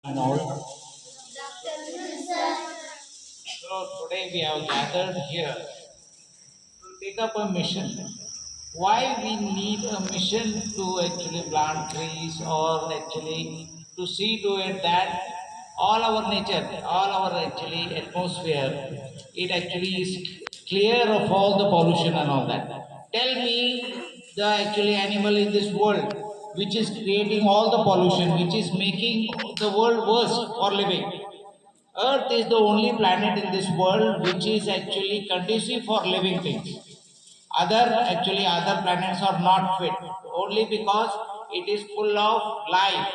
And all. So today we have gathered here to take up a mission. Why we need a mission to actually plant trees or actually to see to it that all our nature, all our actually atmosphere, it actually is clear of all the pollution and all that. Tell me the actually animal in this world which is creating all the pollution, which is making the world worse for living. Earth is the only planet in this world which is actually conducive for living things. Other planets are not fit only because it is full of life,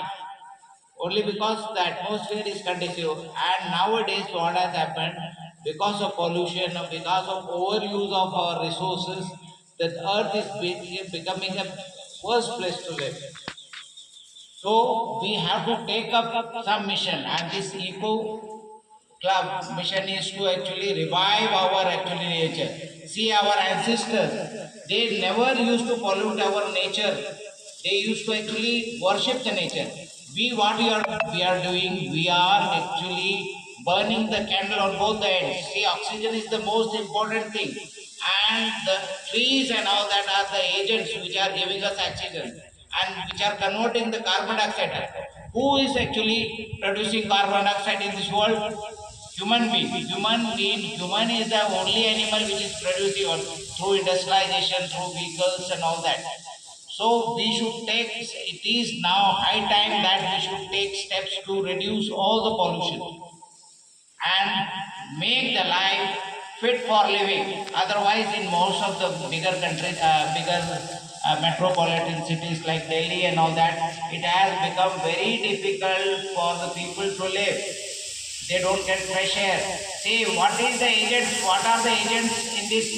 only because the atmosphere is conducive. And nowadays, what has happened because of pollution, because of overuse of our resources, that Earth is becoming a worst place to live. So we have to take up some mission, and this eco club mission is to actually revive our actually nature. See our ancestors, they never used to pollute our nature. They used to actually worship the nature. We are doing, we are actually burning the candle on both the ends. See, oxygen is the most important thing. And the trees and all that are the agents which are giving us oxygen and which are converting the carbon dioxide. Who is actually producing carbon dioxide in this world? Human being. Human is the only animal which is producing through industrialization, through vehicles and all that. So we should take, it is now high time that we should take steps to reduce all the pollution and make the life fit for living. Otherwise, in most of the bigger countries, bigger metropolitan cities like Delhi and all that, it has become very difficult for the people to live. They don't get fresh air. See, what is the agents? What are the agents in this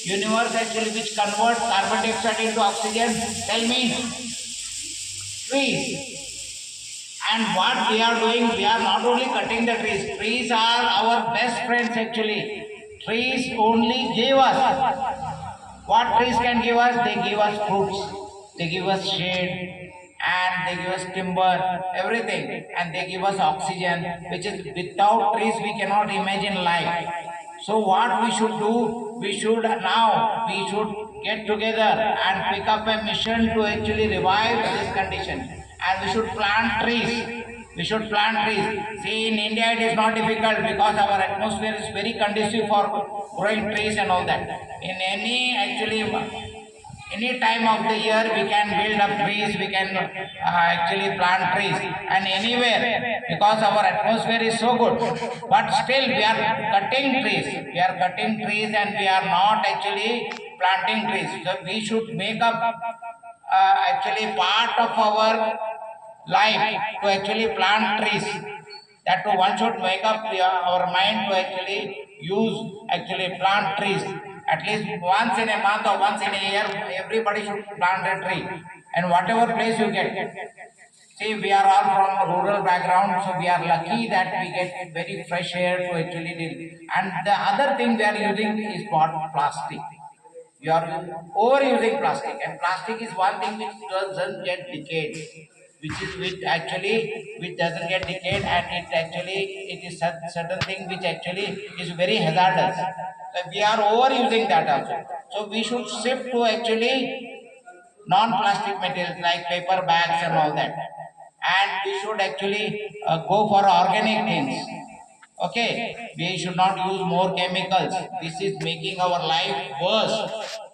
universe actually which convert carbon dioxide into oxygen? Tell me. Trees. And what we are doing, we are not only cutting the trees. Trees are our best friends actually. Trees only give us. What trees can give us? They give us fruits, they give us shade, and they give us timber, everything. And they give us oxygen, which is without trees we cannot imagine life. So what we should do? We should get together and pick up a mission to actually revive this condition. And we should plant trees. We should plant trees. See, in India it is not difficult because our atmosphere is very conducive for growing trees and all that. In any time of the year we can build up trees, we can actually plant trees and anywhere because our atmosphere is so good. But still we are cutting trees. We are cutting trees and we are not actually planting trees. So we should make up actually part of our life to actually plant trees. That too, one should make up our mind to actually use, actually plant trees. At least once in a month or once in a year, everybody should plant a tree. And whatever place you get. See, we are all from rural background, so we are lucky that we get very fresh air to actually deal. And the other thing we are using is what? Plastic. You are overusing plastic, and plastic is one thing which doesn't get decayed, which doesn't get decayed, and it is certain thing which actually is very hazardous. So we are overusing that also. So we should shift to actually non-plastic materials like paper bags and all that, and we should actually go for organic things. Okay, we should not use more chemicals. This is making our life worse.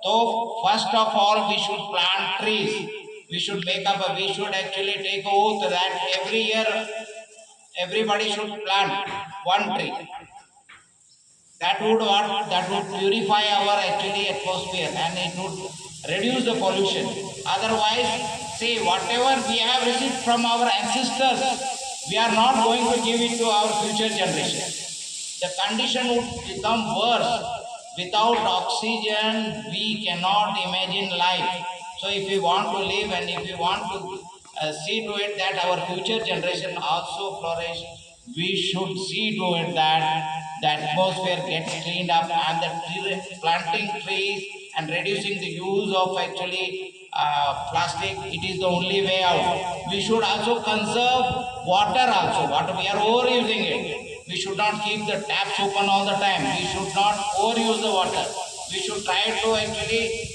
So first of all, we should plant trees. We should actually take oath that every year everybody should plant one tree. That would purify our actually atmosphere and it would reduce the pollution. Otherwise, see, whatever we have received from our ancestors, we are not going to give it to our future generation. The condition would become worse. Without oxygen we cannot imagine life. So if we want to live and if we want to see to it that our future generation also flourish, we should see to it that the atmosphere gets cleaned up and planting trees and reducing the use of actually plastic. It is the only way out. We should also conserve water also. Water, we are overusing it. We should not keep the taps open all the time. We should not overuse the water. We should try to actually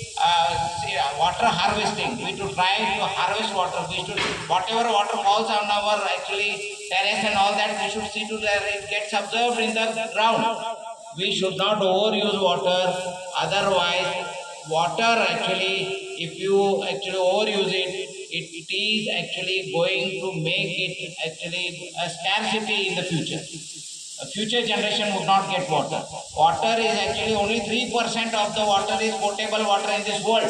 water harvesting. We should try to harvest water. We should, whatever water falls on our actually terrace and all that, we should see to that it gets absorbed in the ground. We should not overuse water. Otherwise, water actually, if you actually overuse it, it is actually going to make it actually a scarcity in the future. A future generation would not get water. Water is actually only 3% of the water is potable water in this world.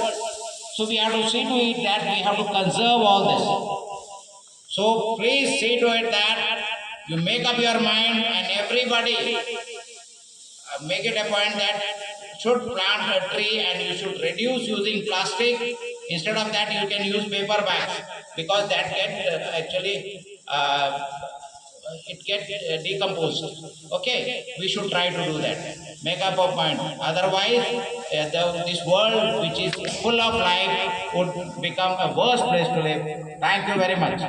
So we have to see to it that we have to conserve all this. So please see to it that you make up your mind and everybody make it a point that should plant a tree and you should reduce using plastic. Instead of that, you can use paper bags because that get actually it get decomposed. Okay, we should try to do that. Make up a point. Otherwise, this world which is full of life would become a worse place to live. Thank you very much.